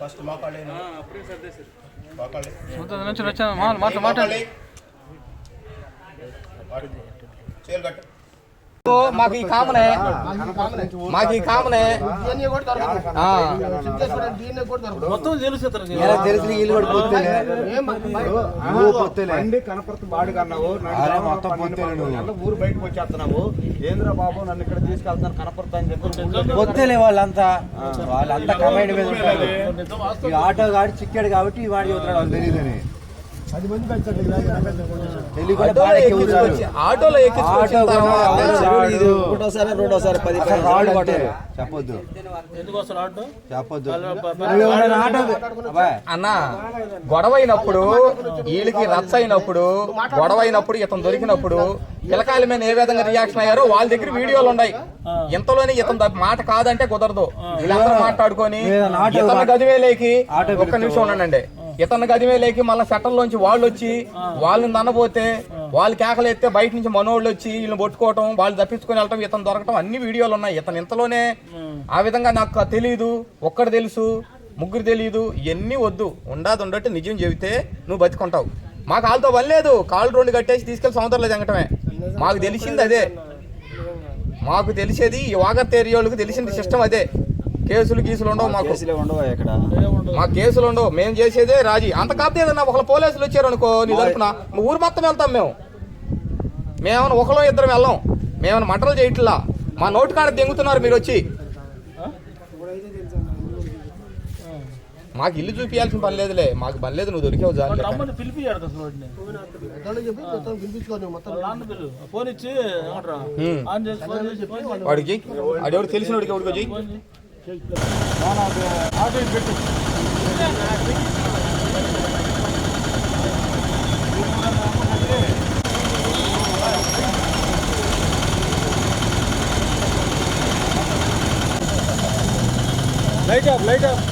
First మాట్లాడే మాకు ఈ కామనే మొత్తం తెలుసు బాడు కన్నావు ఊరు బయటకు వచ్చేస్తున్నావు ఏంద్ర బాబు నన్ను ఇక్కడ తీసుకెళ్తాను కనపడతా అని చెప్పి పొత్తులే వాళ్ళంతా కమాండ్ మీద ఉంటారు. ఆటో గాడి చిక్కాడు కాబట్టి వాడు చెబుతున్నాడు వాళ్ళు తెలియదని. ఆటోలో చెప్పొద్దు అన్నా గొడవ అయినప్పుడు వీళ్ళకి రచ్చ అయినప్పుడు గొడవ అయినప్పుడు ఇతను దొరికినప్పుడు పిల్లకాయల మీద ఏ విధంగా రియాక్షన్ అయ్యారో వాళ్ళ దగ్గర వీడియోలు ఉన్నాయి. ఇంతలోనే ఇతను మాట కాదంటే కుదరదు. వీళ్ళందరూ మాట్లాడుకొని ఇతను గదివేలేకి ఒక్క నిమిషం ఉండండి. ఇతను గదివేలేకి మళ్ళీ సెటల్లోంచి వాళ్ళు వచ్చి వాళ్ళని దన్నపోతే వాళ్ళు కేకలు ఎత్తే బయట నుంచి మనోళ్ళు వచ్చి వీళ్ళని పట్టుకోవటం, వాళ్ళు తప్పించుకొని వెళ్ళటం, ఇతను దొరకటం అన్ని వీడియోలు ఉన్నాయి. ఇతను ఇంతలోనే ఆ విధంగా నాకు తెలియదు, ఒక్కడు తెలుసు, ముగ్గురు తెలియదు, ఇవన్నీ వద్దు. ఉండట్టు నిజం చెబితే నువ్వు బతికుంటావు. మాకు వాళ్ళతో పనిలేదు. కాళ్ళు రెండు కట్టేసి తీసుకెళ్లి సముద్రంలో దిగటమే. మాకు తెలిసింది అదే. మాకు తెలిసేది ఈ వాగర్త ఏరియాలకు తెలిసిన సిస్టమ్ అదే. కేసులు గీసులు ఉండవు మాకు. మాకు కేసులు ఉండవు. మేము చేసేదే రాజీ. అంత కాకపోతే ఏదన్నా ఒకళ్ళు పోలీసులు వచ్చారు అనుకో నీ తరపున ఊరు మొత్తం వెళ్తాం. మేమేమన్నా ఒకళ్ళో ఇద్దరం వెళ్ళాం. మేమన్నా మంటలు చేయట్లా. మా నోటి కాడ దెంగుతున్నారు మీరు వచ్చి. మాకు ఇల్లు చూపించాల్సిన పని లేదులే. మాకు పని లేదు. నువ్వు దొరికావు చాలు. వాడికి అడెవడు తెలిసిన వాడికి ఎవడికి వచ్చి లైట్ ఆఫ్